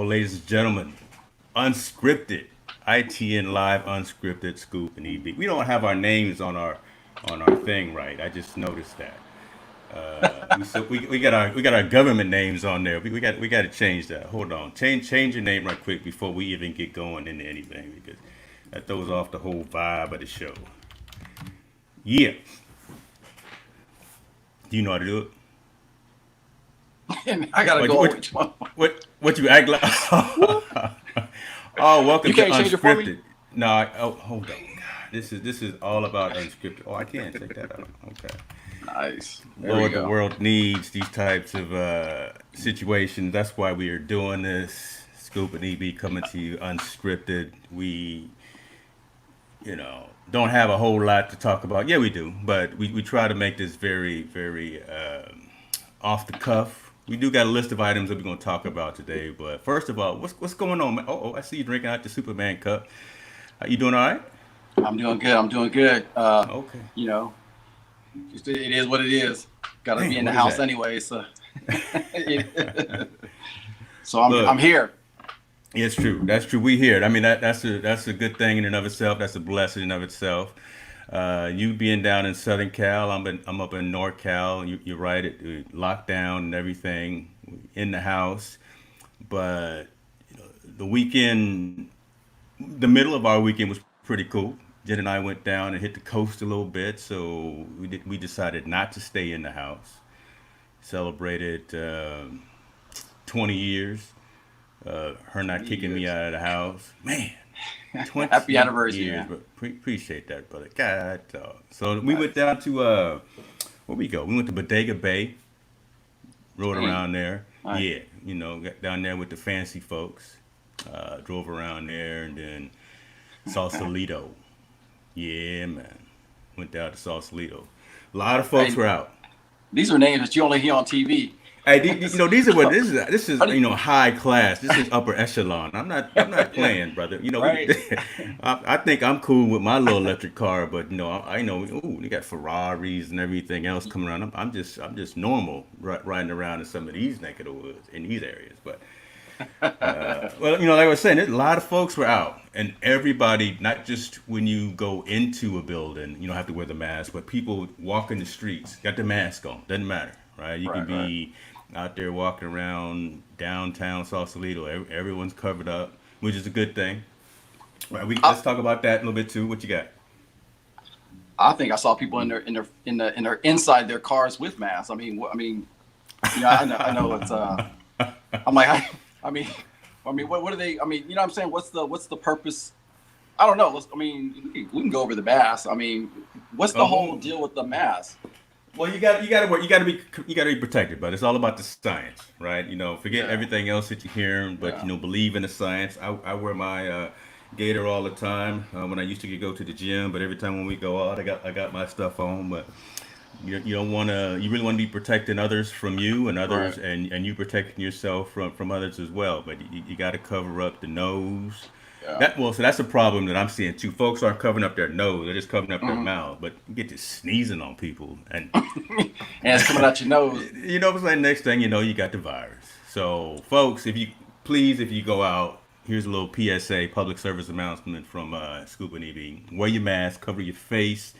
ladies and gentlemen. Unscripted. ITN Live Unscripted Scoop and EB. We don't have our names on our thing right. I just noticed that. We got our government names on there. We got to change that. Hold on. Change your name right quick before we even get going into anything because that throws off the whole vibe of the show. Yeah. Do you know how to do it? I gotta What go on what which one. what you act like? Oh, You welcome to can't change it for me? Unscripted. No, hold on. God, this is all about unscripted. Oh, I can check that out. Okay. Nice. There we Lord, the go. world needs these types of situations. That's why we are doing this. Scoop and EB coming to you unscripted. We, don't have a whole lot to talk about. Yeah, we do, but we try to make this very, very off the cuff. We do got a list of items that we're going to talk about today. But first of all, what's going on, man? I see you drinking out the Superman cup. You doing all right? I'm doing good. I'm doing good. Okay. You know, it is what it is. Got to be Man, in the what is house that? anyway, so so I'm Look, here. it's true. That's true. We hear it. I mean, that's a good thing in and of itself. That's a blessing in and of itself. You being down in Southern Cal, I'm up in North Cal. You're right. Lockdown and everything in the house, but the weekend, the middle of our weekend was pretty cool. Jen and I went down and hit the coast a little bit, so we decided not to stay in the house. Celebrated 20 years. Her not 20 kicking me years. out of the house. Man, Happy 20 anniversary, years, man. but appreciate that, brother. God, dog. So we went Nice. down to where we go. We went to Bodega Bay, rode Dang. around there. Nice. Yeah, got down there with the fancy folks. Drove around there and then Sausalito. Yeah, man. Went down to Sausalito. A lot of folks Hey, were out. these are names that you only hear on TV. Hey, these are what this is How do you- high class. This is upper echelon. I'm not yeah, playing, brother. right. I think I'm cool with my little electric car, but I know. Ooh, we got Ferraris and everything else coming around. I'm just normal riding around in some of these neck of the woods in these areas. But well, like I was saying, a lot of folks were out, and everybody, not just when you go into a building, you don't have to wear the mask, but people walking the streets got the mask on. Doesn't matter, right? You can Right, right. be out there walking around downtown Sausalito. Everyone's covered up, which is a good thing. Right? I, Let's talk about that a little bit too. What you got? I think I saw people in their inside their cars with masks. Yeah, I know it's I'm like what are they? I mean, you know what I'm saying? What's the purpose? I don't know. We can go over the mask. I mean, what's the whole Oh, deal with the mask? well, you got to work. You got to be protected, but it's all about the science, right? Forget Yeah, everything else that you're hearing, but yeah. believe in the science. I wear my gator all the time when I used to go to the gym, but every time when we go out, I got my stuff on. But you don't want to. You really want to be protecting others from you and Right. others, and you protecting yourself from others as well. But you got to cover up the nose. Yeah. So that's a problem that I'm seeing too. Folks aren't covering up their nose; they're just covering up their Hmm. mouth. But you get to sneezing on people, and And it's coming out your nose. you know what I'm saying? Next thing you know, you got the virus. So, folks, if you go out, here's a little PSA, public service announcement from Scoop and EB. Wear your mask, cover your face,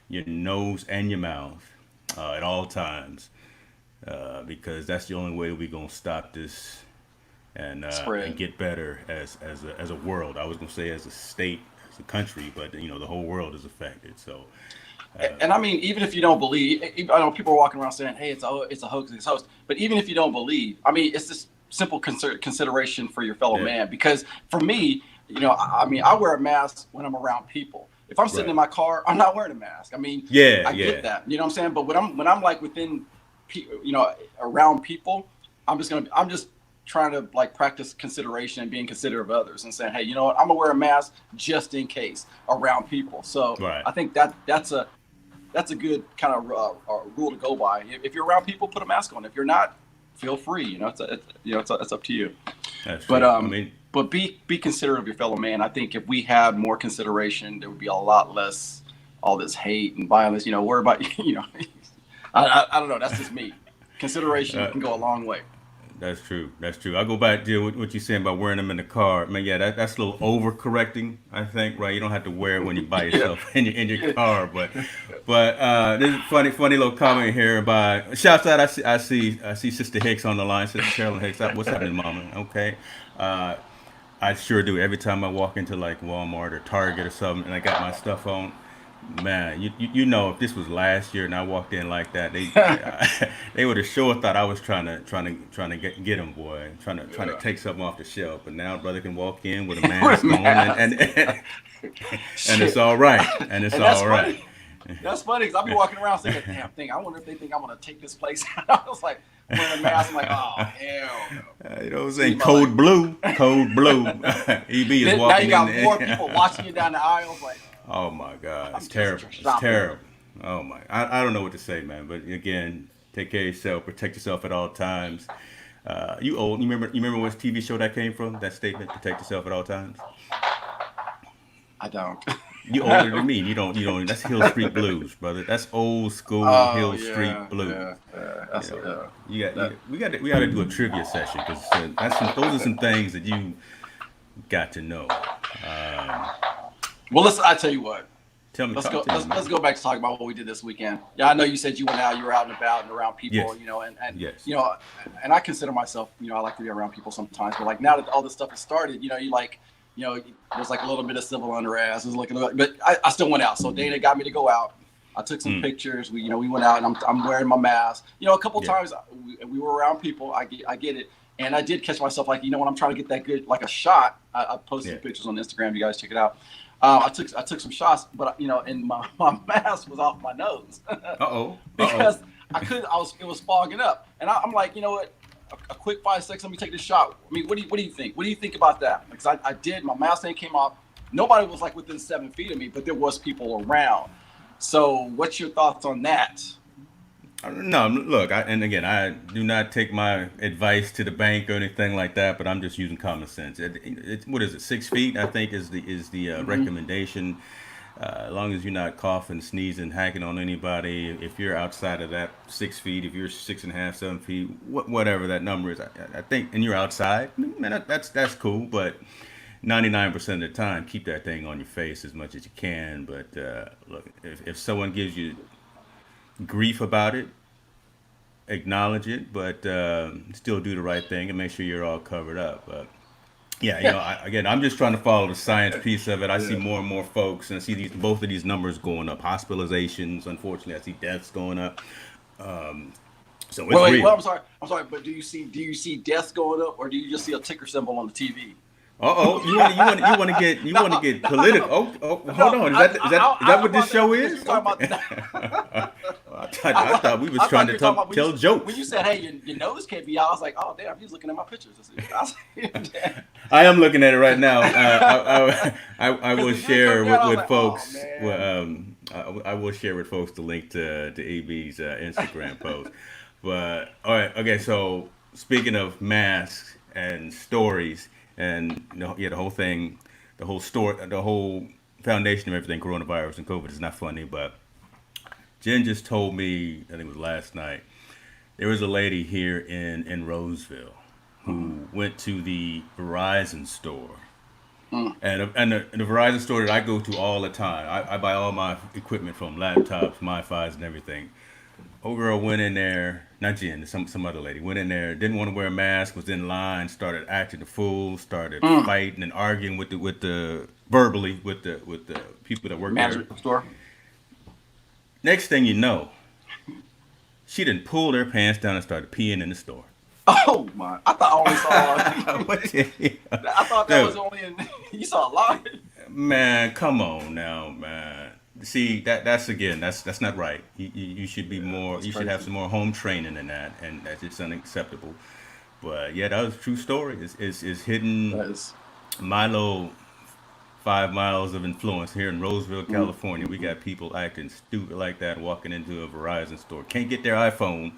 your nose, and your mouth at all times, because that's the only way we're gonna stop this and Spread. get better as a world. I was gonna say as a state, as a country, but the whole world is affected. So, And I mean, even if you don't believe, I know people are walking around saying, "Hey, it's a hoax, it's a hoax." But even if you don't believe, I mean, it's just simple consideration for your fellow yeah, man. Because for me, I wear a mask when I'm around people. If I'm sitting right, in my car, I'm not wearing a mask. I mean, yeah, I get yeah, that. You know what I'm saying? But when I'm like within, around people, I'm just trying to like practice consideration and being considerate of others and saying, hey, you know what? I'm gonna wear a mask just in case around people. So right. I think that's a good kind of rule to go by. If you're around people, put a mask on. If you're not, feel free. It's up to you. That's But true. I mean, be considerate of your fellow man. I think if we had more consideration, there would be a lot less all this hate and violence. Worry about I don't know. That's just me. Consideration uh, can go a long way. That's true. That's true. I go back to what you're saying about wearing them in the car. Man, yeah, that's a little overcorrecting. I think, right? You don't have to wear it when you're by Yeah. yourself in your Yeah. car, but this is funny little comment here by shouts out. I see Sister Hicks on the line. Sister Carolyn Hicks. What's happening, Mama? Okay. Uh, I sure do. Every time I walk into like Walmart or Target or something, and I got my stuff on, man, you know, if this was last year and I walked in like that, they would have sure thought I was trying to get them, boy, trying to Yeah. take something off the shelf. But now brother can walk in with a With a mask on, mask. and it's Shit. all right, and it's And that's all right. funny. That's funny because I'll be walking around saying, "Damn thing, I wonder if they think I'm gonna take this place out." I was like, I'm wearing a mask. I'm like, "Oh hell no." You know what I'm See, saying? my like, Code blue. EB is then, now you walking got more in. people watching you down the aisles. Like, Oh my God, I'm it's just terrible. It's shopping. terrible. Oh my, I don't know what to say, man. But again, take care of yourself, protect yourself at all times. You old? You remember what TV show that came from? That statement: protect yourself at all times. I don't. You older than me. You don't. That's Hill Street Blues, brother. That's old school Oh Hill Street yeah, Blues. yeah, yeah. You That's know, that. we got to do a trivia session because those are some things that you got to know. Um, Well, listen. I tell you what. tell me, Let's talk go. to me, Let's man. go back to talk about what we did this weekend. Yeah, I know you said you went out. You were out and about and around Yes, people. And yes, and I consider myself. I like to be around people sometimes. But like now that all this stuff has started, you like, there's like a little bit of civil unrest. There's like, but I still went out. So Dana got me to go out. I took some mm, pictures. We went out, and I'm wearing my mask. A couple yeah, times we were around people. I get it. And I did catch myself like, when I'm trying to get that good, like a shot. I posted yeah. some pictures on Instagram. You guys check it out. I took some shots, but and my mask was off my nose Uh oh, uh oh. because it was fogging up, and I'm like, you know what, a quick 5 seconds, let me take this shot. I mean, what do you think? What do you think about that? Because I did, my mask thing came off. Nobody was like within 7 feet of me, but there was people around. So, what's your thoughts on that? No, look, and again, I do not take my advice to the bank or anything like that, but I'm just using common sense. What is it, 6 feet? I think is the Hmm. recommendation. As long as you're not coughing, sneezing, hacking on anybody, if you're outside of that 6 feet, if you're 6.5, 7 feet, whatever that number is, I think, and you're outside, man, that's cool. But 99% of the time, keep that thing on your face as much as you can. But look, if someone gives you grief about it, acknowledge it, but still do the right thing and make sure you're all covered up. But yeah, Yeah, again, I'm just trying to follow the science piece of it. I see yeah. more and more folks, and I see both of these numbers going up. Hospitalizations, unfortunately, I see deaths going up. So it's Wait. Well, real. I'm sorry. But do you see deaths going up, or do you just see a ticker symbol on the TV? Uh oh, you want to get political? No, Hold no. on. Is I, that is I, that is I, that I what this brought that up show because you is? were talking Okay. about. I thought we was I trying thought you to were talking about tell when you jokes. said, "Hey, your nose can't be out." I was like, "Oh, damn!" He's looking at my pictures. I am looking at it right now. I Because will it did share come down. I was with like, "Oh folks. man." I will share with folks the link to AB's Instagram post. But all right, okay. So speaking of masks and stories, and yeah, the whole thing, the whole story, the whole foundation of everything, coronavirus and COVID is not funny. But Jen just told me, I think it was last night, there was a lady here in Roseville Mhm. who went to the Verizon store. Mm. And the Verizon store that I go to all the time, I buy all my equipment from laptops, MiFi's, and everything. Old girl went in there, not Jen, some other lady went in there, didn't want to wear a mask, was in line, started acting a fool, started Mm. fighting and arguing with the verbally with the people that work there. Manager store. Next thing you know, she didn't pull their pants down and started peeing in the store. Oh my! I thought I only saw. What the hell? I thought that was Dude, only in. You saw a lot. man, come on now, man. See that's again, that's not right. You should be Yeah, more. that's You should have crazy. some more home training than that, and that's just unacceptable. But yeah, that was a true story. Is hidden That is. Milo 5 miles of influence here in Roseville, Mm, California. mm, We mm. got people acting stupid like that, walking into a Verizon store, can't get their iPhone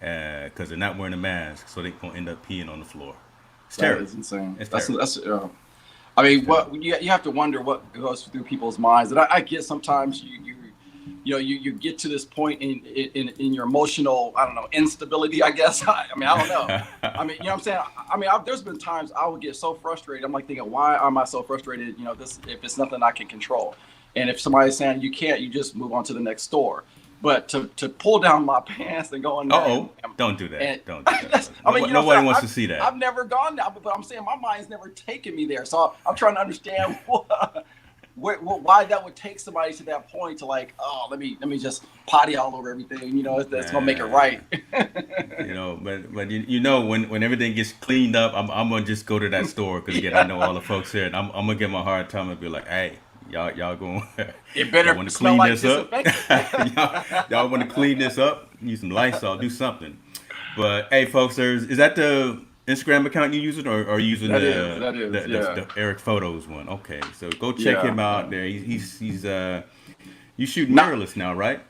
because they're not wearing a mask, so they're gonna end up peeing on the floor. It's That terrible. is insane. It's That's terrible. that's. I mean, Terrible. what you have to wonder what goes through people's minds, and I get sometimes you you get to this point in your emotional, I don't know, instability, I guess. I mean, I don't know. I mean, you know what I'm saying? I mean, there's been times I would get so frustrated. I'm like thinking, why am I so frustrated? You know, this, if it's nothing I can control. And if somebody's saying you can't, you just move on to the next store. But to pull down my pants and go in there, don't do that. and Don't do that. I mean, Nobody wants to see that. I've never gone there, but I'm saying my mind's never taken me there. So I'm trying to understand why that would take somebody to that point to like, oh, let me just potty all over everything. You know, that's gonna make it right. You know, but you know, when everything gets cleaned up, I'm gonna just go to that store because again, I know all the folks here, and I'm gonna give them a hard time and be like, hey. Y'all going? It better want to smell clean like this up? y'all want to clean this up? Use some Lysol, do something. But hey, folks, is that the Instagram account you using, or are you using the Eric Photos one? Okay, so go check him out there. He's you shoot mirrorless now, right?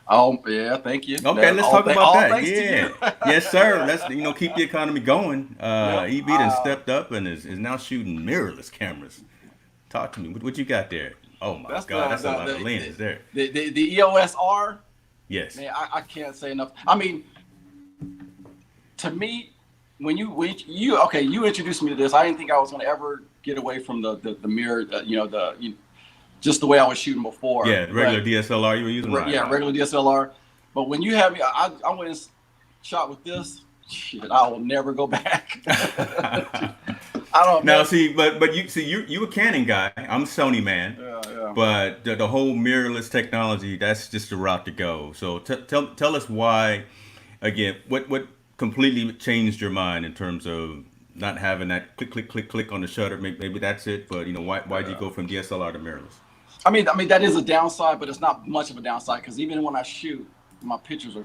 Oh yeah, thank you. Okay, let's talk about that. Yeah, yes, sir. Let's keep the economy going. Yep. EB done stepped up and is now shooting mirrorless cameras. Talk to me. What you got there? Oh my God, that's a lot of lenses there. The EOS R. Yes. Man, I can't say enough. I mean, to me, when you introduced me to this, I didn't think I was going to ever get away from the mirror. Just the way I was shooting before. Yeah, the regular DSLR you were using. Right? Yeah, regular DSLR. But when you have me, I went and shot with this. Shit, I will never go back. I don't know. Now, see, but you a Canon guy. I'm a Sony man. Yeah. But the whole mirrorless technology, that's just the route to go. So tell us why, again, what completely changed your mind in terms of not having that click on the shutter. Maybe that's it. But why did you go from DSLR to mirrorless? I mean that is a downside, but it's not much of a downside because even when I shoot, my pictures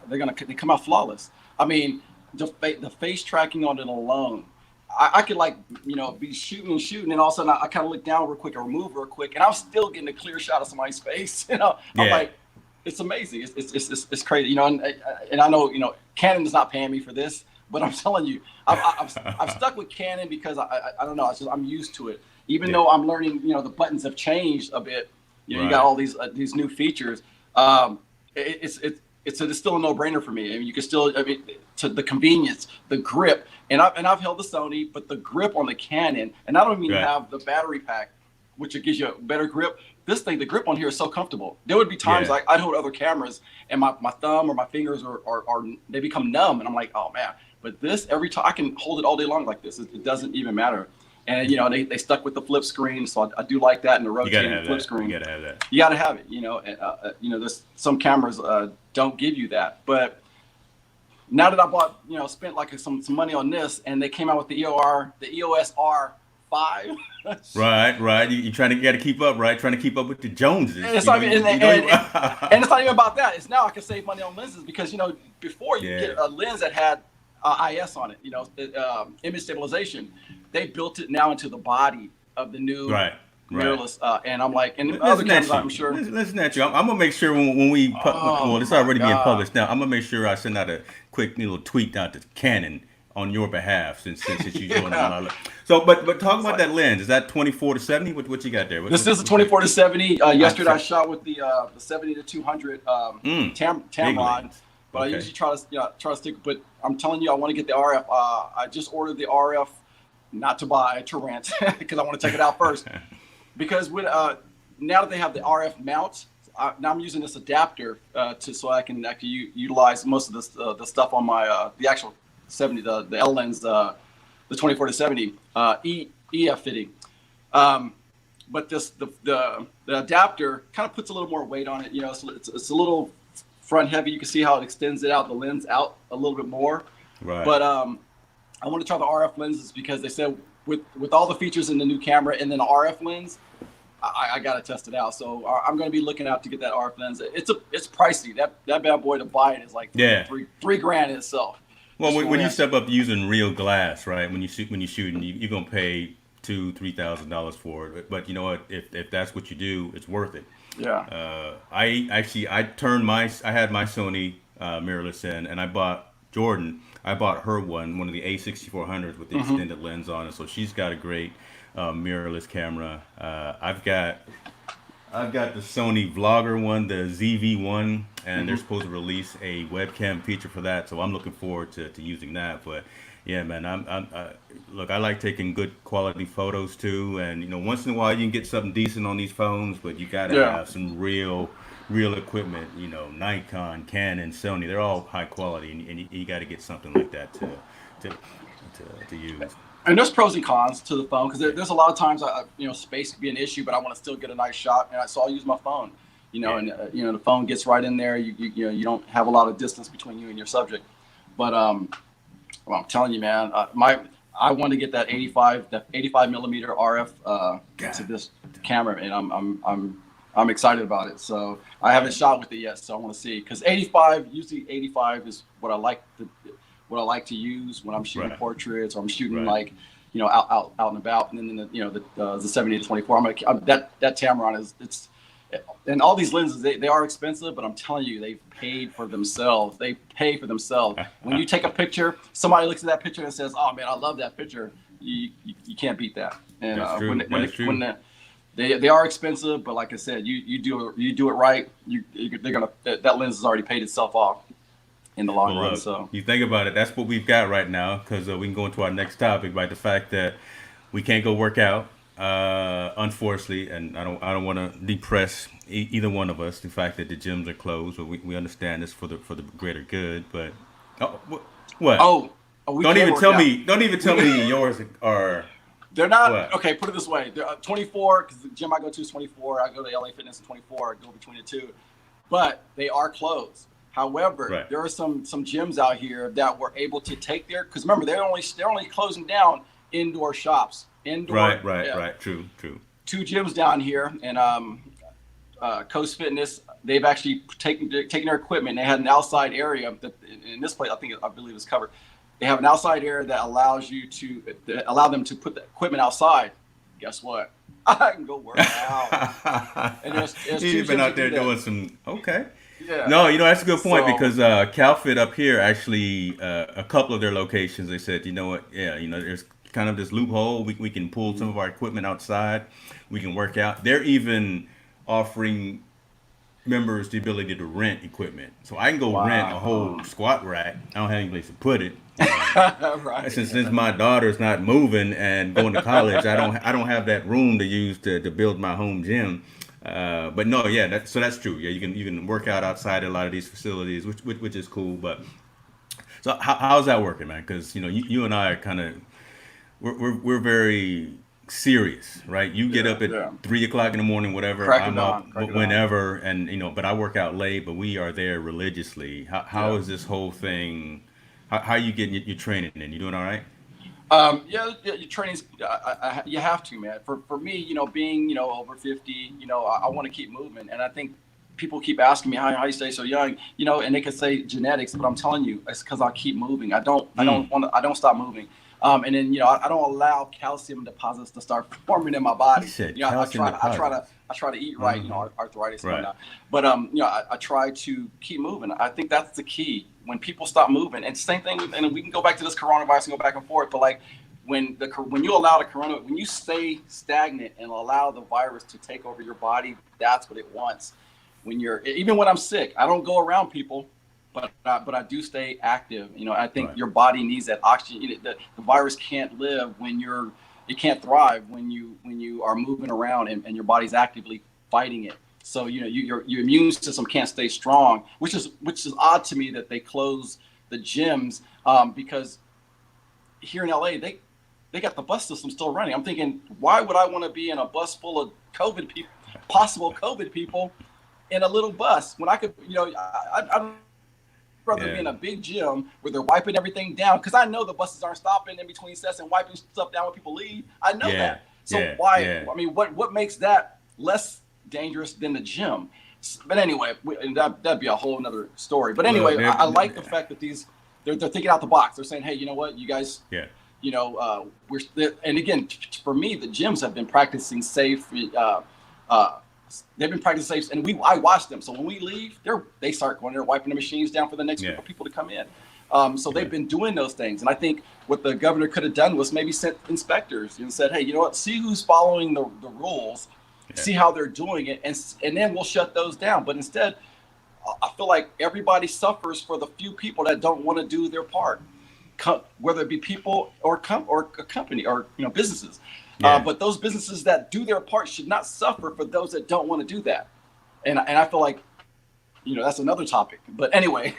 they come out flawless. I mean, the face tracking on it alone. I could be shooting, and all of a sudden I kind of look down real quick or move real quick, and I'm still getting a clear shot of somebody's face. I'm like, it's amazing. It's crazy. And I know Canon is not paying me for this, but I'm telling you, I've stuck with Canon because I don't know. I'm used to it. Even though I'm learning, the buttons have changed a bit. You got all these new features. It's still a no-brainer for me. I mean, you can still, to the convenience, the grip, and I've held the Sony, but the grip on the Canon, and I don't even have the battery pack, which gives you a better grip. This thing, the grip on here is so comfortable. There would be times like I'd hold other cameras, and my thumb or my fingers are they become numb, and I'm like, oh man. But this, every time I can hold it all day long like this, it doesn't even matter. And they stuck with the flip screen, so I do like that, and the rotating flip screen. You gotta have that. You gotta have it. There's some cameras don't give you that. But now that I bought, spent like some money on this, and they came out with the EOS R5. Right. You gotta keep up, right? Trying to keep up with the Joneses. And it's not even about that. It's now I can save money on lenses because before you get a lens that had IS on it, image stabilization. They built it now into the body of the new mirrorless, and I'm like, and other cameras, I'm sure. Listen at you. I'm gonna make sure when we it's already being published now. I'm gonna make sure I send out a quick little tweet out to Canon on your behalf since you joined on. So, but talk about that lens. Is that 24-70? What you got there? This is a 24-70. Yesterday I shot with the 70-200 Tamron. But I usually try to stick. But I'm telling you, I want to get the RF. I just ordered the RF, not to buy, to rent, because I want to check it out first. Because now that they have the RF mount, now I'm using this adapter so I can actually utilize most of the stuff on my the actual 70, the L lens, the 24-70 EF fitting. But the adapter kind of puts a little more weight on it. It's a little front heavy. You can see how it extends it out, the lens out a little bit more. Right. But I want to try the RF lenses because they said with all the features in the new camera and then the RF lens, I got to test it out. So I'm going to be looking out to get that RF lens. It's pricey. That bad boy to buy it is like $3,000 in itself. Well, when you step up using real glass, right? When you shooting, you're going to pay $2,000-$3,000 for it. But you know what? If that's what you do, it's worth it. Yeah. I had my Sony mirrorless in, and I bought her one of the A6400s with the extended lens on it. So she's got a great mirrorless camera. I've got I've got the Sony Vlogger one, the ZV-1, and they're Hmm. supposed to release a webcam feature for that. So I'm looking forward to using that. But yeah, man, look, I like taking good quality photos too. And once in a while you can get something decent on these phones, but you got to Yeah. have some real equipment. Nikon, Canon, Sony, they're all high quality, and you got to get something like that to to use. And there's pros and cons to the phone because Yeah, there's a lot of times space could be an issue, but I want to still get a nice shot, and so I'll use my phone. yeah, And the phone gets right in there. You don't have a lot of distance between you and your subject. But well, I'm telling you, man, I want to get that 85 millimeter RF to God, this camera, and I'm excited about it. So I haven't shot with it yet, so I want to see because 85 usually 85 is what I like to use when I'm shooting right, portraits or I'm shooting right. like out and about. And then the 70 to 24. That Tamron is it's and all these lenses they are expensive, but I'm telling you they've paid for themselves. They pay for themselves. When you take a picture, somebody looks at that picture and says, "Oh man, I love that picture." You can't beat that. And That's when true. That's true. they are expensive, but like I said, you do it right. They're gonna that lens has already paid itself off in the long Well, run. look, So you think about it. That's what we've got right now, because we can go into our next topic, right? The fact that we can't go work out, unfortunately, and I don't want to depress either one of us. The fact that the gyms are closed, but we understand this for the greater good. But oh, what? oh, we can work out. Don't even tell We me yours are they're not what? okay. Put it this way: they're 24 because the gym I go to is 24. I go to LA Fitness at 24. I go between the two, but they are closed. However, Right, there are some gyms out here that were able to take their because remember they're only closing down indoor shops, indoor. Yeah, right. True, true. two gyms down here, and Coast Fitness. They've actually taken their equipment. And they had an outside area that in this place I believe is covered. They have an outside area that allow them to put the equipment outside. Guess what? I can go work out. And there's two You've been gyms out that there do that. doing some okay. Yeah. No, that's a good point So because CalFit up here actually a couple of their locations they said, you know what, yeah, there's kind of this loophole. We can pull some of our equipment outside. We can work out. They're even offering members the ability to rent equipment. So I can go rent a whole wow. squat rack. I don't have any place to put it. Right. Since my daughter's not moving and going to college, I don't have that room to use to build my home gym. But no, yeah, so that's true. Yeah, you can work out outside a lot of these facilities, which is cool. But so how's that working, man? Because you and I are kind of we're very serious, right? You get Yeah. up at Yeah. 3 o'clock in the morning, whatever. Crack I'm it up on. Crack it on. whenever, and but I work out late. But we are there religiously. How Yeah. is this whole thing? How you getting your training in? You doing all right? Yeah, your training's you have to, man. For me, being over 50, I want to keep moving, and I think people keep asking me how you stay so young, and they could say genetics, but I'm telling you, it's because I keep moving. Mm. I don't stop moving. And then I don't allow calcium deposits to start forming in my He body. said I calcium try to I try to deposits. I try to eat right, Hmm. arthritis and Right. whatnot. But I try to keep moving. I think that's the key. When people stop moving, and same thing, and we can go back to this coronavirus and go back and forth. But like when you allow when you stay stagnant and allow the virus to take over your body, that's what it wants. Even when I'm sick, I don't go around people, but I do stay active. I think Right. your body needs that oxygen. The virus can't live it can't thrive when you are moving around and your body's actively fighting it. So your immune system can't stay strong, which is odd to me that they close the gyms because here in LA they got the bus system still running. I'm thinking, why would I want to be in a bus full of COVID people, possible COVID people, in a little bus when I could, I'd rather be Yeah. in a big gym where they're wiping everything down because I know the buses aren't stopping in between sets and wiping stuff down when people leave. I know Yeah. that. So Yeah. why? Yeah. I mean, what makes that less dangerous than the gym? But anyway, and that'd be a whole another story. But Well, anyway, I like the fact that they're thinking out the box. They're saying, hey, you know what, you guys, yeah. and again, for me, the gyms have been practicing safe. Uh, they've been practicing safe, and I watch them. So when we leave, they start going there, wiping the machines down for the next group Yeah. of people to come in. So Yeah. they've been doing those things, and I think what the governor could have done was maybe sent inspectors and said, hey, you know what, see who's following the rules, see how they're doing it, and then we'll shut those down. But instead, I feel like everybody suffers for the few people that don't want to do their part, whether it be people or a company or businesses. Yeah. But those businesses that do their part should not suffer for those that don't want to do that. And I feel like that's another topic. But anyway,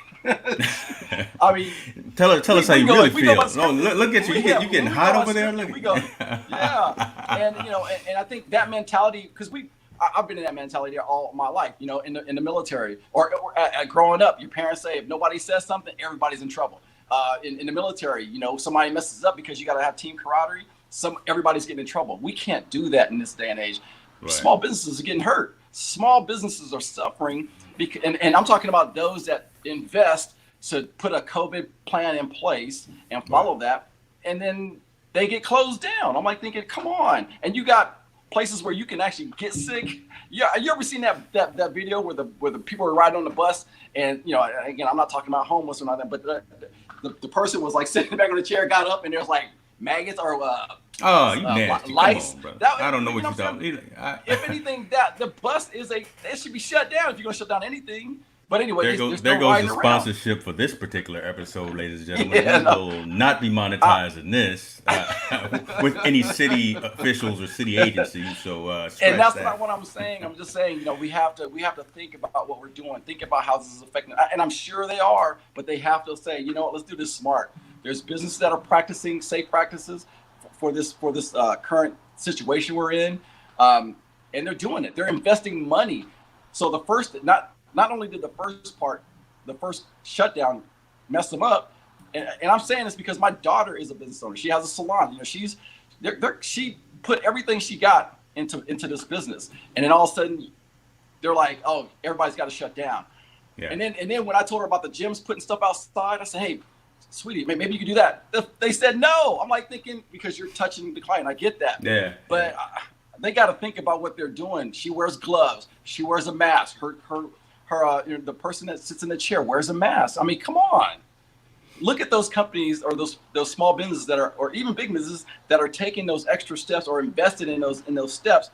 I mean, tell us how you really feel. No, Look at you. You getting hot over there. Look. We go, yeah, and I think that mentality, because I've been in that mentality all my life. In the military or growing up, your parents say if nobody says something, everybody's in trouble. In the military, somebody messes up because you got to have team camaraderie. Everybody's getting in trouble. We can't do that in this day and age. Right. Small businesses are getting hurt. Small businesses are suffering, and I'm talking about those that invest to put a COVID plan in place and follow that, and then they get closed down. I'm like thinking, come on. And you got places where you can actually get sick. Yeah, you ever seen that video where the people were riding on the bus, and again, I'm not talking about homeless or nothing, but the person was like sitting back on the chair, got up, and there's like maggots or you nasty. lice. Come on, I don't know what you're talking about. If anything, the bus it should be shut down if you're gonna shut down anything. But anyway, there goes the sponsorship for this particular episode, ladies and gentlemen. We will not be monetizing this with any city officials or city agencies. So and that's not what I'm saying. I'm just saying, we have to think about what we're doing. Think about how this is affecting. And I'm sure they are, but they have to say, let's do this smart. There's businesses that are practicing safe practices for this current situation we're in, and they're doing it. They're investing money. So the first not only did the first shutdown mess them up, and I'm saying this because my daughter is a business owner. She has a salon. She put everything she got into this business, and then all of a sudden they're like, oh, everybody's got to shut down. Yeah. And then when I told her about the gyms putting stuff outside, I said, hey, sweetie, maybe you could do that. They said no. I'm like thinking, because you're touching the client. I get that. Yeah. But they got to think about what they're doing. She wears gloves. She wears a mask. Her the person that sits in the chair wears a mask. I mean, come on. Look at those companies or those small businesses that are, or even big businesses that are taking those extra steps or invested in those steps,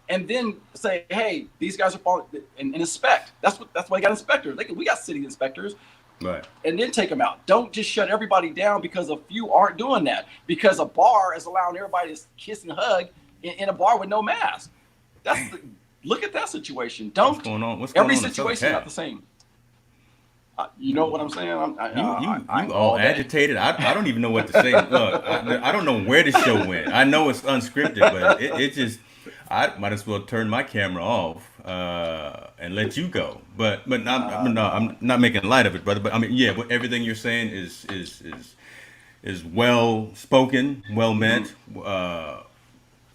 and then say, hey, these guys are following and inspect. That's why you got inspectors. We got city inspectors. Right. And then take them out. Don't just shut everybody down because a few aren't doing that. Because a bar is allowing everybody to kiss and hug in a bar with no mask. Look at that situation. What's going on? Every situation is not the same. You know what I'm saying? You all agitated. I don't even know what to say. Look, I don't know where the show went. I know it's unscripted, but it just, I might as well turn my camera off and let you go. But I'm not making light of it, brother. But I mean, yeah, everything you're saying is well spoken, well meant.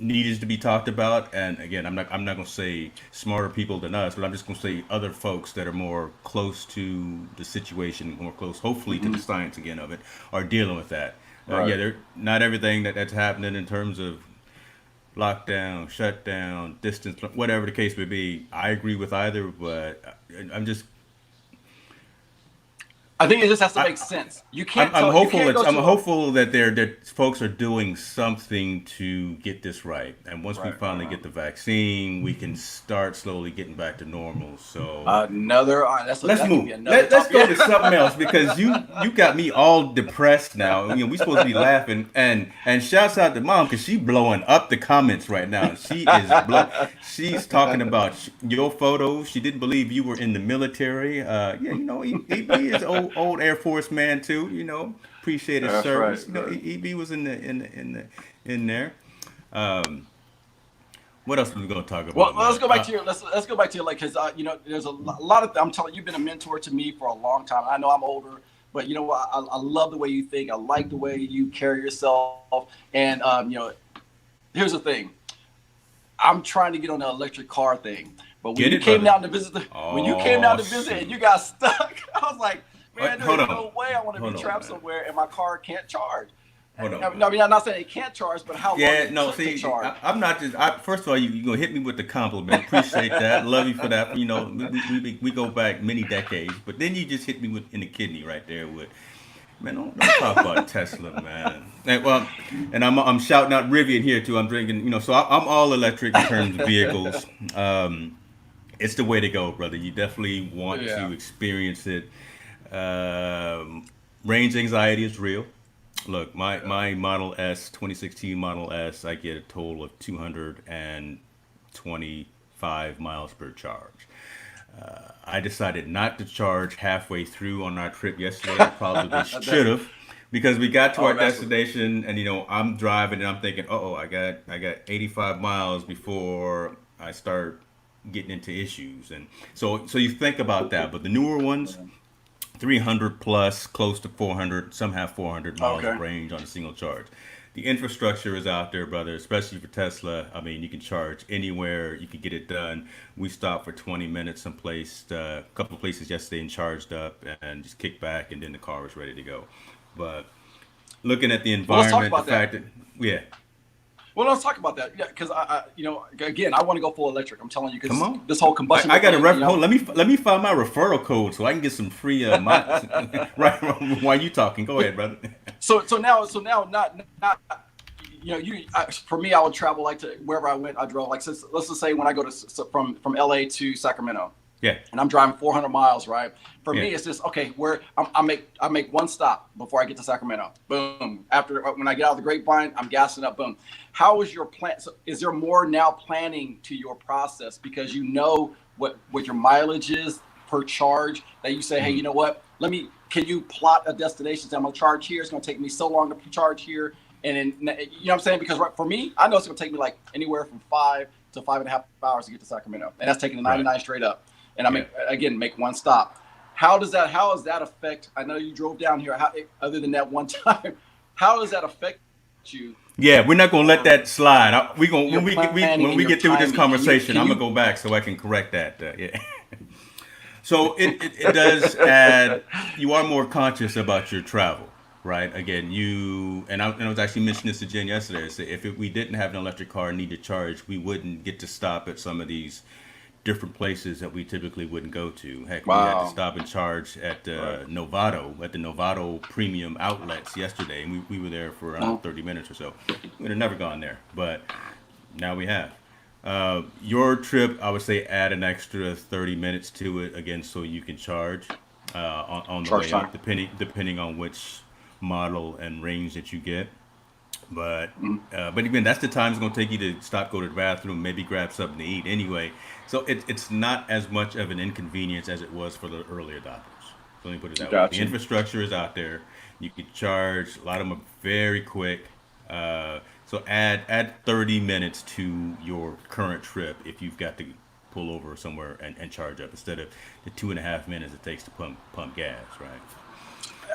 Needed to be talked about, and again, I'm not going to say smarter people than us, but I'm just going to say other folks that are more close to the situation, more close, hopefully, to the science again of it, are dealing with that. Right. Yeah, not everything that's happening in terms of lockdown, shutdown, distance, whatever the case may be. I agree with either, but I think it just has to make sense. You can't. I'm hopeful that that folks are doing something to get this right, and once we finally get the vaccine, we can start slowly getting back to normal. So let's move. Let's go to something else, because you got me all depressed now. We're supposed to be laughing, and shouts out to Mom, because she's blowing up the comments right now. She's talking about your photos. She didn't believe you were in the military. He is old Air Force man too. Appreciate his service. Right. EB was in there. What else are we going to talk about? Well, let's go back to your because there's a lot of. I'm telling you, you've been a mentor to me for a long time. I know I'm older, but I love the way you think. I like the way you carry yourself, and here's the thing. I'm trying to get on the electric car thing, but when you came down to visit and you got stuck, I was like, man, there's no way I want to be trapped somewhere and my car can't charge. I'm not saying it can't charge, but how long it took to charge. I'm not just. First of all, you're gonna hit me with the compliment. Appreciate that. Love you for that. We go back many decades, but then you just hit me in the kidney right there with Man, don't talk about Tesla, man. And I'm shouting out Rivian here too. I'm drinking, so I'm all electric in terms of vehicles. It's the way to go, brother. You definitely want Yeah. to experience it. Range anxiety is real. Look, Yeah. my Model S, 2016 Model S, I get a total of 225 miles per charge. I decided not to charge halfway through on our trip yesterday. I probably should That's have, because we got to oh, our that's destination and I'm driving and I'm thinking, oh, I got 85 miles before I start getting into issues. And so you think about that, but the newer ones, 300 plus, close to 400. Some have 400 miles okay. of range on a single charge. The infrastructure is out there, brother, especially for Tesla. I mean, you can charge anywhere, you can get it done. We stopped for 20 minutes someplace, a couple of places yesterday, and charged up and just kicked back, and then the car was ready to go. But looking at the Well, let's talk environment, the about that. fact that, yeah, Well, let's talk about that. Yeah, because again, I want to go full electric. I'm telling you, come because on. this whole combustion I got a thing, hold. Let me find my referral code so I can get some free miles. Right while you talking, go ahead, brother. so now, not for me, I would travel like to wherever I went. I drove like, let's just say when I go to from LA to Sacramento, Yeah, and I'm driving 400 miles, right? For yeah. me, it's just okay. Where I make one stop before I get to Sacramento. Boom. After when I get out of the Grapevine, I'm gassing up. Boom. How is your plan? So is there more now planning to your process because you know what your mileage is per charge that you say, hey, you know what? Can you plot a destination? Say, I'm gonna charge here. It's gonna take me so long to charge here, and then you know what I'm saying? Because for me, I know it's gonna take me like anywhere from 5 to 5.5 hours to get to Sacramento, and that's taking the Right. 99 straight up. And I Yeah. mean, again, make one stop. How does that affect? I know you drove down here. Other than that one time, how does that affect you Yeah, we're not gonna let for that slide. We gonna your planning when and we your get through with this timing? conversation, Can I'm gonna you? go back so I can correct that. Yeah. So it does add. You are more conscious about your travel, right? Again, and I was actually mentioning this to Jen yesterday. I said if we didn't have an electric car and need to charge, we wouldn't get to stop at some of these different places that we typically wouldn't go to. Heck, we had to Wow. stop and charge at Right. the Novato premium outlets yesterday, and we were there for around Uh-huh. 30 minutes or so. We'd have never gone there, but now we have. Your trip, I would say, add an extra 30 minutes to it again, so you can charge on the Charge way time. up, depending on which model and range that you get. But Mhm. but again, that's the time it's gonna take you to stop, go to the bathroom, maybe grab something to eat anyway. So it's not as much of an inconvenience as it was for the earlier adopters. So let me put it that way. The Gotcha. infrastructure is out there. You can charge. A lot of them are very quick. So add 30 minutes to your current trip if you've got to pull over somewhere and charge up instead of the 2.5 minutes it takes to pump gas, right?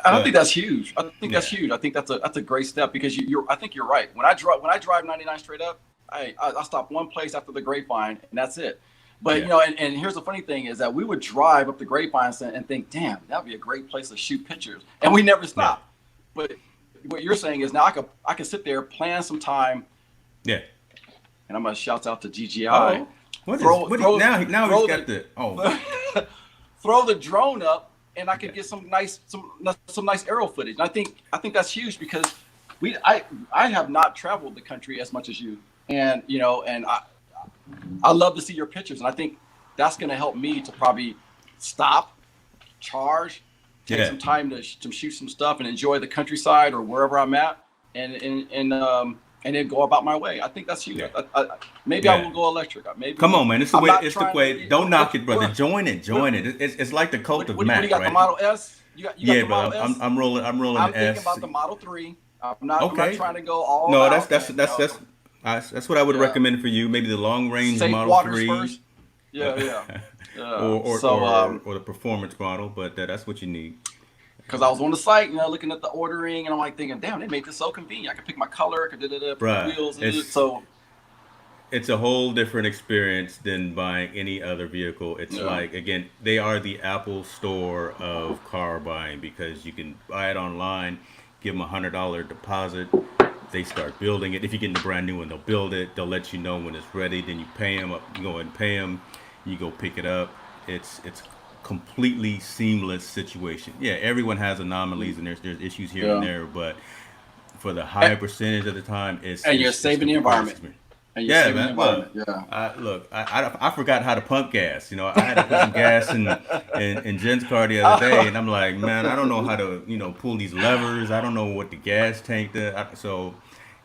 And I think But that's huge. I think that's yeah, huge. I think that's a great step because you're. I think you're right. When I drive 99 straight up, I stop one place after the Grapevine and that's it. But yeah, and here's the funny thing is that we would drive up the Grapevine and think, damn, that'd be a great place to shoot pictures, and we never yeah, stop. But what you're saying is now I could sit there, plan some time, yeah. and I'm gonna shout out to GGI, Oh, what is throw what? He, throw now he's throw got the oh. throw the drone up, and I could Okay. get some nice aerial footage. And I think that's huge because I have not traveled the country as much as you, and I love to see your pictures, and I think that's going to help me to probably stop, charge, take Yeah, some time to shoot some stuff and enjoy the countryside or wherever I'm at, and then go about my way. I think that's huge. yeah, Maybe I yeah. will go electric. Come on, Maybe man. It's the I'm way. not It's the trying to way. get Don't knock it, brother. what Join it. what Join it. It's like the cult of what do you Mac, got? The right? Model S? You got Yeah, the Model brother. I'm S? I'm rolling. I'm rolling I'm the thinking S. about the Model 3. I'm not Okay. trying to go all No, that's out, that's and that's that's that's what I would yeah, recommend for you. Maybe the long range safe Model waters Three, first. uh, Yeah, yeah, yeah. or, or So or or the performance model. But that's what you need. because I was on the site, looking at the ordering, and I'm like thinking, damn, they made this so convenient. I could pick my color, I could put the Bruh, wheels. it's So it's a whole different experience than buying any other vehicle. It's yeah, like again, they are the Apple store of car buying because you can buy it online, give them $100 deposit, they start building it. If you're getting a brand new one, they'll build it. They'll let you know when it's ready. Then you pay them. You go and pay them. You go pick it up. It's completely seamless situation. Yeah, everyone has anomalies and there's issues here and Yeah. there, but for the And, higher percentage of the time, and you're it's the saving the greatest environment. experience. And you're Yeah, saving the man. Look, environment. Yeah. I forgot how to pump gas. You know, I had to put some gas in Jen's car the other day, and I'm like, man, I don't know how to pull these levers. I don't know what the gas tank does. So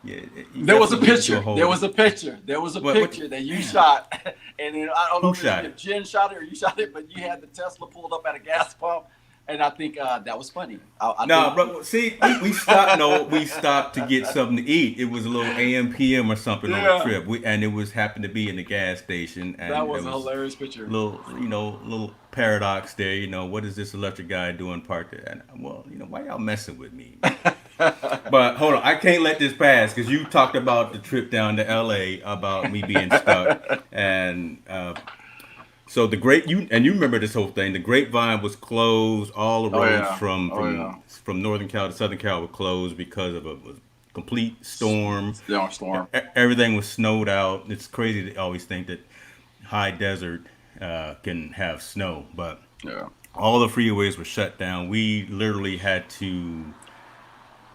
yeah, you There was a definitely get into a picture. hole. There was a picture. There was a What picture that you shot, and then I don't know who if, shot it? if Jen shot it or you shot it, but you had the Tesla pulled up at a gas pump, and I think that was funny. I No, think, bro. See, we stopped. No, we stopped to get something to eat. It was a little AM/PM or something on the yeah, trip. And it was happened to be in the gas station, that and there was a was hilarious picture. little paradox there. What is this electric guy doing parked there? And well, why y'all messing with me? But hold on, I can't let this pass because you talked about the trip down to LA about me being stuck, and so you remember this whole thing. The Grapevine was closed. All the Oh roads yeah. Oh yeah. from Northern Cal to Southern Cal were closed because of a complete storm. Storm. Everything was snowed out. It's crazy to always think that high desert can have snow, but Yeah. all the freeways were shut down. We literally had to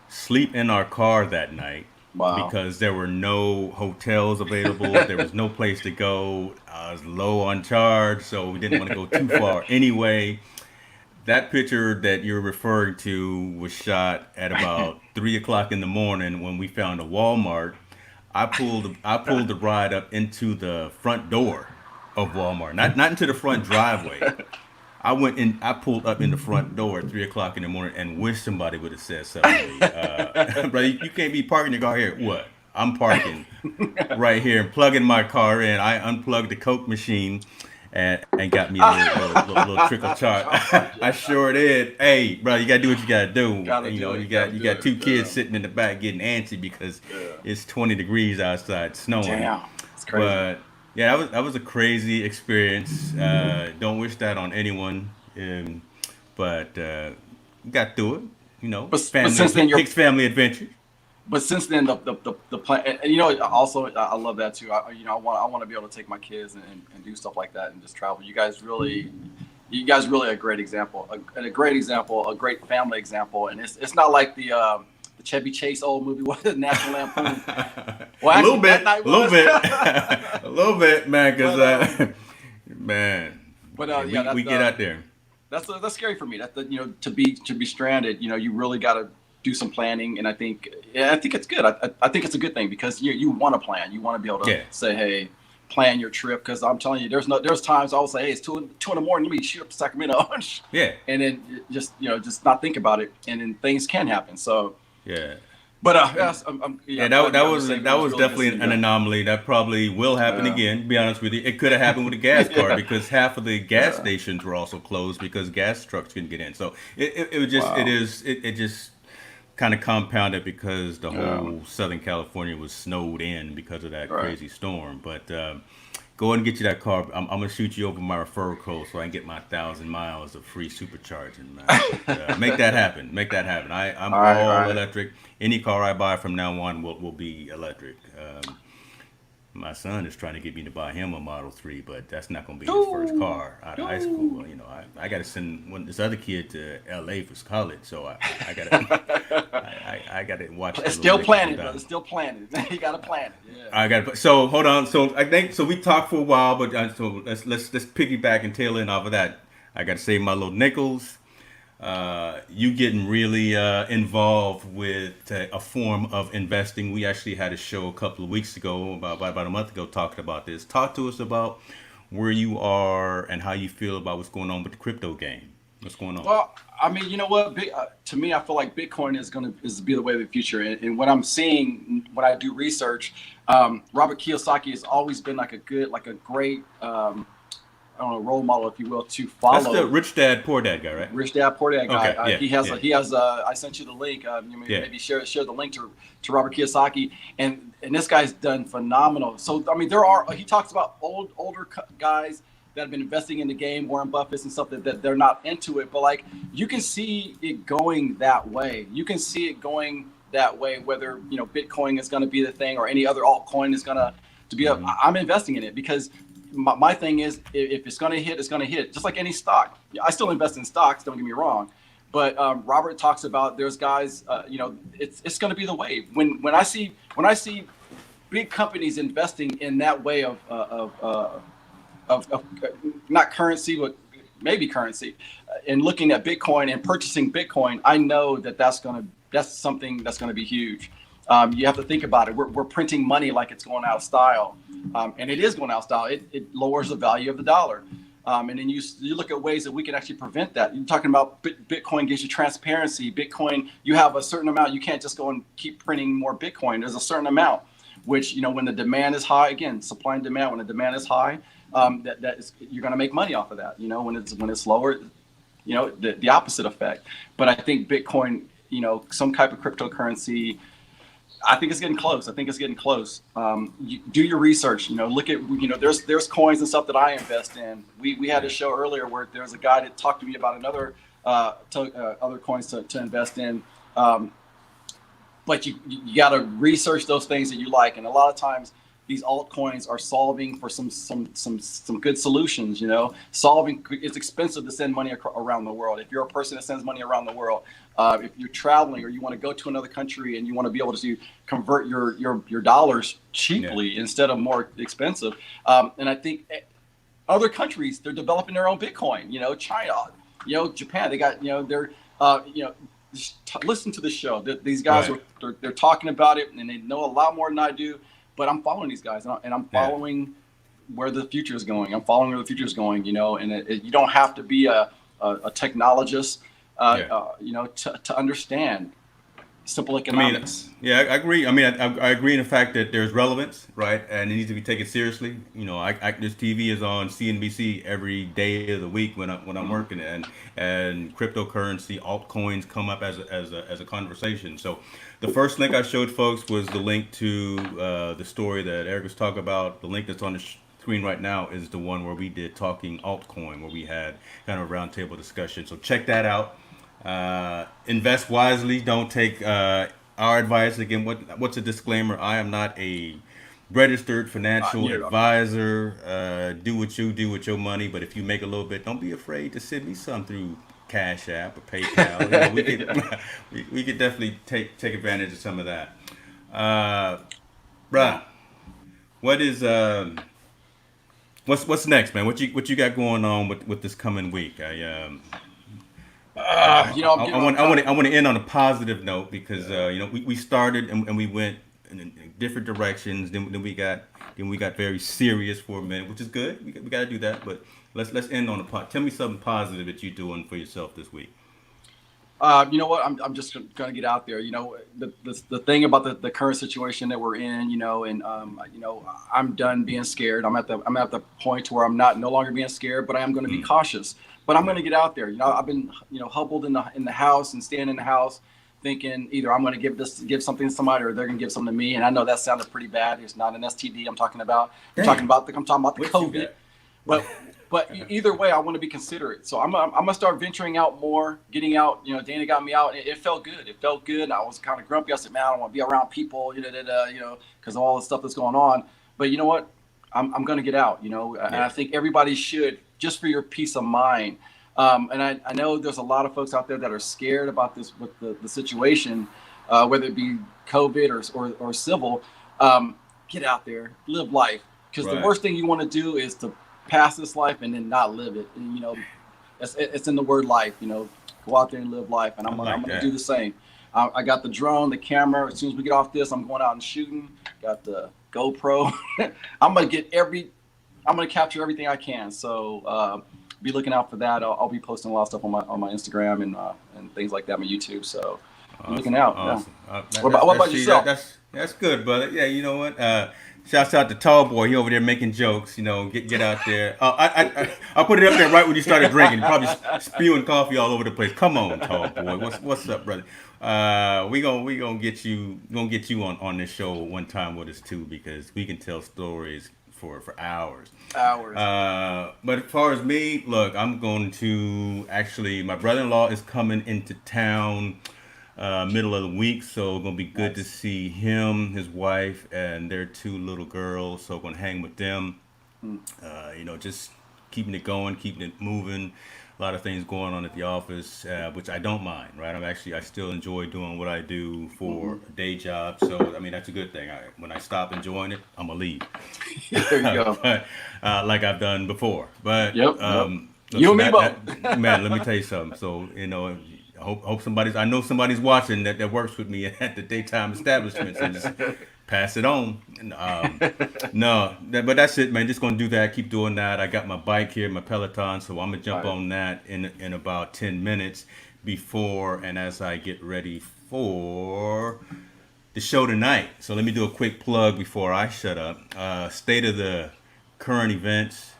sleep in our car that night Wow. because there were no hotels available. There was no place to go. I was low on charge, so we didn't want to go too far. Anyway, that picture that you're referring to was shot at about 3 o'clock in the morning when we found a Walmart. I pulled the ride up into the front door of Walmart, not into the front driveway. I went in. I pulled up in the front door at 3 o'clock in the morning and wish somebody would have said something to me. Brother, you can't be parking your car here. What? I'm parking right here and plugging my car in. I unplugged the Coke machine and got me a little trickle chart. Oh, I sure did. Hey, brother, you gotta do what you gotta do. gotta You do know, it. you got Gotta you do got it. two Yeah. kids sitting in the back getting antsy because Yeah. it's 20 degrees outside, snowing. Damn. It's crazy. But yeah, that was a crazy experience. Don't wish that on anyone. But got through it. But Family since then you're Hicks family adventure. but since then the plan and also I love that too. I want to be able to take my kids and do stuff like that and just travel. You guys really a great example, a great example, a great family example, and it's not like the Chevy Chase old movie, what the National Lampoon. Well, A little actually, bit, that night a little was. bit, a little bit, man. Because But man, but yeah, yeah, we get out there. that's scary for me. To be stranded. You really got to do some planning, and I think it's good. I think it's a good thing because you want to plan. You want to be able to Yeah. say, hey, plan your trip because I'm telling you, there's times I will say, hey, it's two in the morning. Let me shoot up to Sacramento, Yeah, and then just not think about it, and then things can happen. So, yeah. but yes, Yeah, I'm that, glad that you was understand. It that was was really good definitely seeing an you. anomaly. That probably will happen Yeah. again. To be honest with you, it could have happened with a gas car Yeah. because half of the gas Yeah. stations were also closed because gas trucks couldn't get in. So it was Wow. it just kind of compounded because the Yeah. whole Southern California was snowed in because of that Right. crazy storm. But go ahead and get you that car. I'm gonna shoot you over my referral code so I can get my 1,000 miles of free supercharging, man. But, make that happen. Make that happen. I'm All right. All all right. electric. Any car I buy from now on will be electric. My son is trying to get me to buy him a Model 3, but that's not going to be his first Ooh. car out of high school. Ooh. Well, I got to send this other kid to LA for college, so I got to I got to watch. It's the still little nigga planted, go brother. down. It's still planted. You got to plan it. Yeah. I got to. So hold on. So I think so. We talked for a while, but so let's piggyback and tail in off of that. I got to save my little nickels. You getting really involved with a form of investing. We actually had a show a couple of weeks ago, about a month ago, talking about this. Talk to us about where you are and how you feel about what's going on with the crypto game. What's going on? Well, I mean, you know what? To me, I feel like Bitcoin is be the way of the future. And what I'm seeing when I do research, Robert Kiyosaki has always been like a great, I don't know, role model, if you will, to That's the follow. Rich Dad Poor Dad guy, right? Rich Dad Poor Dad guy. Okay. Yeah. Yeah. He has. I sent you the link. Yeah. Maybe share the link to Robert Kiyosaki, and this guy's done phenomenal. So I mean, he talks about older guys that have been investing in the game, Warren Buffett and stuff that they're not into it, but like you can see it going that way. You can see it going that way, whether Bitcoin is going to be the thing or any other altcoin is going to be. Mhm. I'm investing in it because my thing is, if it's going to hit, it's going to hit. Just like any stock. I still invest in stocks. Don't get me wrong. But Robert talks about there's guys, it's going to be the wave. When I see big companies investing in that way of not currency, but maybe currency, and looking at Bitcoin and purchasing Bitcoin, I know that's something that's going to be huge. You have to think about it. We're printing money like it's going out of style, and it is going out of style. It lowers the value of the dollar. And then you look at ways that we can actually prevent that. You're talking about Bitcoin gives you transparency. Bitcoin, you have a certain amount. You can't just go and keep printing more Bitcoin. There's a certain amount, which, when the demand is high, again, supply and demand, when the demand is high, you're going to make money off of that. When it's lower, the opposite effect. But I think Bitcoin, some type of cryptocurrency, I think it's getting close. You do your research. Look at there's coins and stuff that I invest in. We had a show earlier where there's a guy that talked to me about another other coins to invest in. But you got to research those things that you like, and a lot of times these altcoins are solving for some good solutions. It's expensive to send money around the world. If you're a person that sends money around the world, if you're traveling or you want to go to another country and you want to be able to convert your dollars cheaply instead of more expensive, and I think other countries, they're developing their own Bitcoin. China, Japan, they got they're listen to the show. These guys they're talking about it, and they know a lot more than I do. But I'm following these guys, and I'm following where the future is going. And you don't have to be a technologist, to understand simple economics. I agree. I agree in the fact that there's relevance, right, and it needs to be taken seriously. This TV is on CNBC every day of the week when I'm working, and cryptocurrency, altcoins come up as a conversation. So the first link I showed folks was the link to the story that Eric was talking about. The link that's on the screen right now is the one where we did Talking Altcoin, where we had kind of a roundtable discussion. So check that out. Invest wisely. Don't take our advice. Again, what's a disclaimer? I am not a registered financial advisor. Do what you do with your money. But if you make a little bit, don't be afraid to send me some through Cash App or PayPal. We could definitely take advantage of some of that. Bruh, what is what's next, man? What you got going on with this coming week? I want to end on a positive note because we started and we went in different directions. Then we got very serious for a minute, which is good. We got to do that, but let's end on tell me something positive that you're doing for yourself this week. You know what? I'm just gonna get out there. The thing about the current situation that we're in. I'm done being scared. I'm at the point where I'm no longer being scared, but I am going to be cautious. But I'm going to get out there. I've been huddled in the house and staying in the house, thinking either I'm going to give something to somebody or they're going to give something to me. And I know that sounded pretty bad. It's not an STD I'm talking about. I'm talking about the COVID. But either way, I want to be considerate. So I'm gonna start venturing out more, getting out. Dana got me out. It felt good. I was kind of grumpy. I said, man, I don't want to be around people, because of all the stuff that's going on. But you know what? I'm going to get out, and I think everybody should, just for your peace of mind. And I know there's a lot of folks out there that are scared about this with the situation, whether it be COVID or civil. Get out there, live life, because the worst thing you want to do is to pass this life and then not live it. And, it's in the word life. Go out there and live life, and I'm gonna do the same. I got the drone, the camera. As soon as we get off this, I'm going out and shooting. Got the GoPro. I'm gonna capture everything I can. So be looking out for that. I'll be posting a lot of stuff on my Instagram and things like that, my YouTube. So be looking out. Awesome. Yeah. What about yourself? That's good, brother. Yeah, you know what? Shouts out to Tall Boy. He over there making jokes. Get out there. I'll put it up there right when you started drinking. You're probably spewing coffee all over the place. Come on, Tall Boy. What's up, brother? We gonna get you on this show one time with us too, because we can tell stories for hours. But as far as me, look, I'm going to my brother-in-law is coming into town middle of the week, so it's gonna be good to see him, his wife, and their two little girls. So I'm gonna hang with them. Just keeping it going, keeping it moving. A lot of things going on at the office, which I don't mind, right? I still enjoy doing what I do for Hmm. a day job. So, I mean, that's a good thing. When I stop enjoying it, I'm going to leave. There you go. But like I've done before. But Yep. Yep. look, You so and me both. that man, let me tell you something. So I hope somebody's. I know somebody's watching that works with me at the daytime establishments, and just pass it on. No, but that's it, man. Just gonna do that. Keep doing that. I got my bike here, my Peloton, so I'm gonna All jump right. on that in about 10 minutes before and as I get ready for the show tonight. So let me do a quick plug before I shut up. State of the current events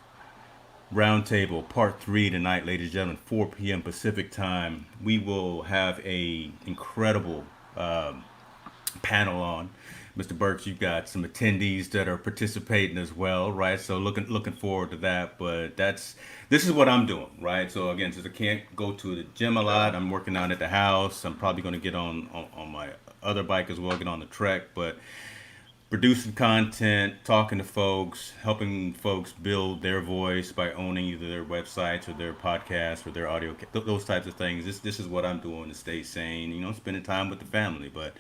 roundtable part 3 tonight, ladies and gentlemen, 4 p.m. Pacific time. We will have a incredible panel on. Mr. Burks, you've got some attendees that are participating as well, right? So looking forward to that. But this is what I'm doing, right? So again, since I can't go to the gym a lot, I'm working out at the house. I'm probably going to get on my other bike as well, get on the trek. But producing content, talking to folks, helping folks build their voice by owning either their websites or their podcasts or their audio, those types of things. This is what I'm doing to stay sane. Spending time with the family, but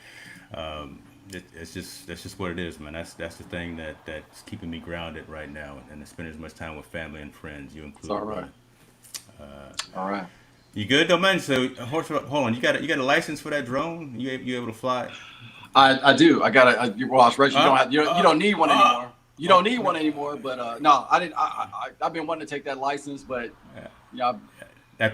that's just what it is, man. That's the thing that's keeping me grounded right now, and spending as much time with family and friends, you It's all included, right. brother. All right. You good though, man? So hold on, you got a license for that drone? You able to fly? I do. I got a. Well, I was raised. You don't Uh, have. You uh, don't need one uh, anymore. You don't oh, need no. one anymore. But no, I didn't. I've been wanting to take that license, but yeah,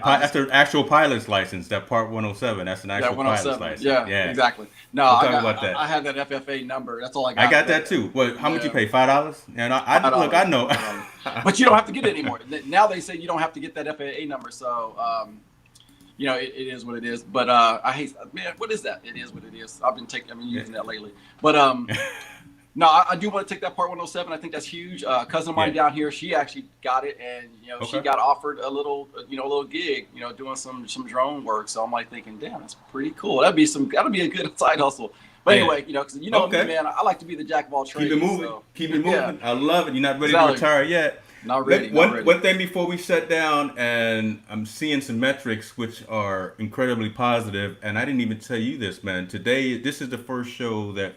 I That's just an actual pilot's license. That Part 107. That's an that actual pilot's 107. license. Yeah, Yeah, exactly. No, we'll talk about I that. have that FFA number. That's all I I got. got But that too. What? How much you yeah, pay? $5? And I look. I $5. know. $5. But you don't have to get it anymore. Now they say you don't have to get that FAA number. So it is what it is. But I hate, man. What is that? It is what it is. I've been using that lately. But no, I do want to take that Part 107. I think that's huge. A cousin of mine Yeah. down here, she actually got it, and she Okay. got offered a little gig, doing some drone work. So I'm like thinking, damn, that's pretty cool. That'll be a good side hustle. But Yeah. anyway, because me, Okay. man, I like to be the jack of all Keep it trades. moving. So Keep it yeah, moving. I love it. You're not ready to exactly. retire yet. Not ready, not One ready. one thing before we shut down, and I'm seeing some metrics which are incredibly positive. And I didn't even tell you this, man. Today, this is the first show that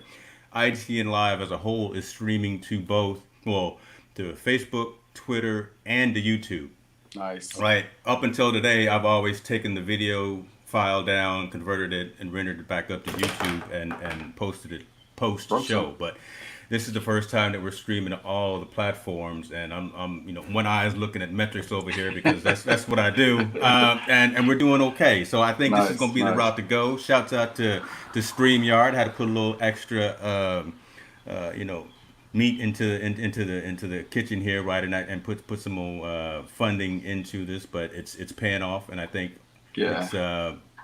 IGN Live as a whole is streaming to both, well, to Facebook, Twitter, and the YouTube. Nice. Right. Up until today, I've always taken the video file down, converted it, and rendered it back up to YouTube and posted it post Broke show. some. But this is the first time that we're streaming to all the platforms, and I'm one eye is looking at metrics over here because that's what I do, and we're doing okay. So I think this is going Nice, to be the nice. route to go. Shouts out to StreamYard. Had to put a little extra, you know, meat into the kitchen here, right, and put some more funding into this, but it's paying off, and I think Yeah. it's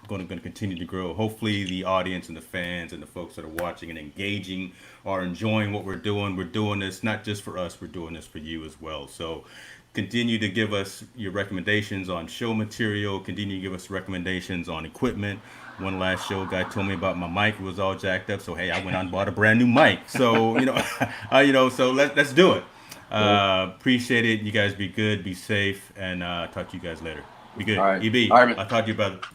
going to continue to grow. Hopefully, the audience and the fans and the folks that are watching and engaging are enjoying what we're doing. We're doing this not just for us; we're doing this for you as well. So, continue to give us your recommendations on show material. Continue to give us recommendations on equipment. One last show, guy told me about my mic. It was all jacked up. So hey, I went out and bought a brand new mic. So so let's do it. Cool. Appreciate it. You guys be good, be safe, and talk to you guys later. Be All good. right. EB, All right, man. I'll talk to you about it.